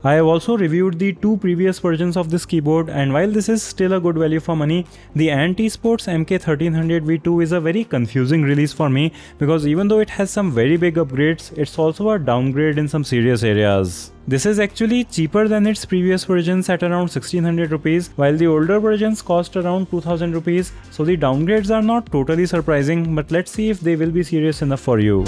I have also reviewed the two previous versions of this keyboard, and while this is still a good value for money, the AntEsports MK1300 V2 is a very confusing release for me because even though it has some very big upgrades, it's also a downgrade in some serious areas. This is actually cheaper than its previous versions at around 1600 rupees, while the older versions cost around 2000 rupees, so the downgrades are not totally surprising, but let's see if they will be serious enough for you.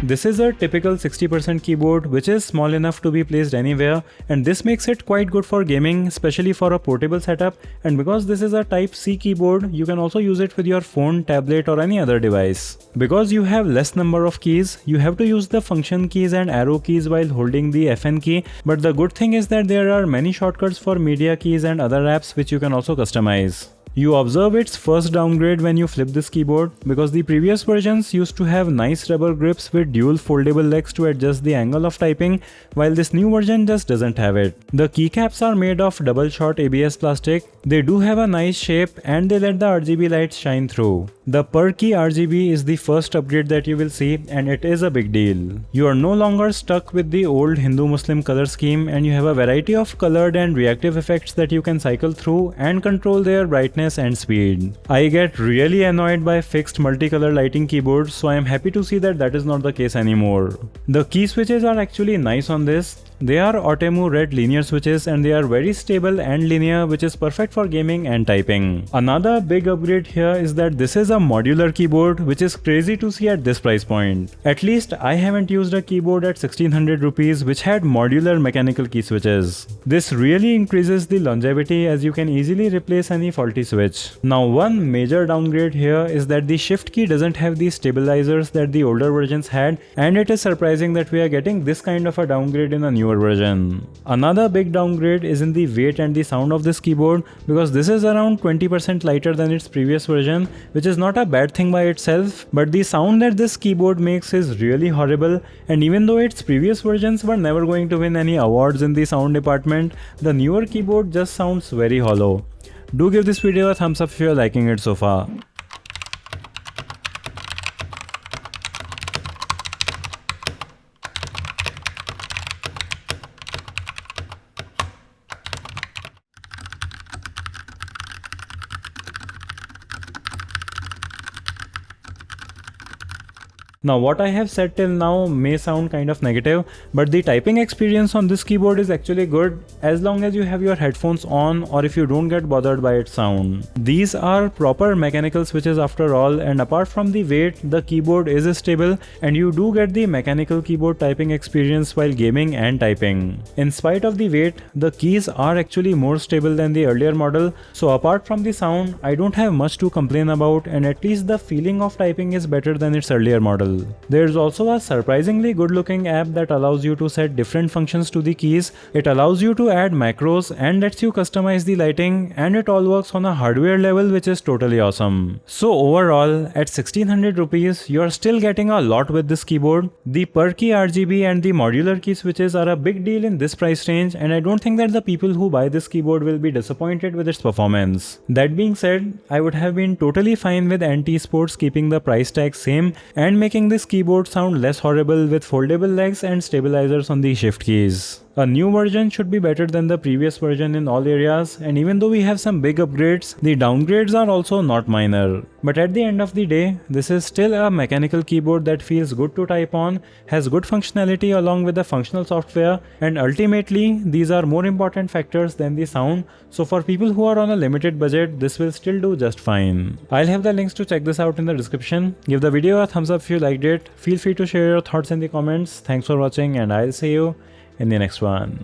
This is a typical 60% keyboard which is small enough to be placed anywhere, and this makes it quite good for gaming, especially for a portable setup. And because this is a type C keyboard, you can also use it with your phone, tablet or any other device. Because you have less number of keys, you have to use the function keys and arrow keys while holding the FN key, but the good thing is that there are many shortcuts for media keys and other apps which you can also customize. You observe its first downgrade when you flip this keyboard, because the previous versions used to have nice rubber grips with dual foldable legs to adjust the angle of typing, while this new version just doesn't have it. The keycaps are made of double shot ABS plastic. They do have a nice shape and they let the RGB lights shine through. The per key RGB is the first upgrade that you will see, and it is a big deal. You are no longer stuck with the old Hindu-Muslim color scheme, and you have a variety of colored and reactive effects that you can cycle through and control their brightness and speed. I get really annoyed by fixed multicolor lighting keyboards, so I am happy to see that that is not the case anymore. The key switches are actually nice on this. They are Otemu red linear switches and they are very stable and linear, which is perfect for gaming and typing. Another big upgrade here is that this is a modular keyboard, which is crazy to see at this price point. At least I haven't used a keyboard at 1600 rupees which had modular mechanical key switches. This really increases the longevity as you can easily replace any faulty switch. Now one major downgrade here is that the shift key doesn't have the stabilizers that the older versions had, and it is surprising that we are getting this kind of a downgrade in a newer version. Another big downgrade is in the weight and the sound of this keyboard, because this is around 20% lighter than its previous version, which is not a bad thing by itself, but the sound that this keyboard makes is really horrible, and even though its previous versions were never going to win any awards in the sound department, the newer keyboard just sounds very hollow. Do give this video a thumbs up if you are liking it so far. Now what I have said till now may sound kind of negative, but the typing experience on this keyboard is actually good as long as you have your headphones on or if you don't get bothered by its sound. These are proper mechanical switches after all, and apart from the weight, the keyboard is stable and you do get the mechanical keyboard typing experience while gaming and typing. In spite of the weight, the keys are actually more stable than the earlier model, so apart from the sound, I don't have much to complain about, and at least the feeling of typing is better than its earlier model. There's also a surprisingly good looking app that allows you to set different functions to the keys. It allows you to add macros and lets you customize the lighting, and it all works on a hardware level, which is totally awesome. So overall, at 1600 rupees, you're still getting a lot with this keyboard. The per key RGB and the modular key switches are a big deal in this price range, and I don't think that the people who buy this keyboard will be disappointed with its performance. That being said, I would have been totally fine with AntEsports keeping the price tag same and making this keyboard sound less horrible with foldable legs and stabilizers on the shift keys. A new version should be better than the previous version in all areas, and even though we have some big upgrades, the downgrades are also not minor. But at the end of the day, this is still a mechanical keyboard that feels good to type on, has good functionality along with the functional software, and ultimately these are more important factors than the sound, so for people who are on a limited budget, this will still do just fine. I'll have the links to check this out in the description. Give the video a thumbs up if you liked it. Feel free to share your thoughts in the comments. Thanks for watching, and I'll see you in the next one.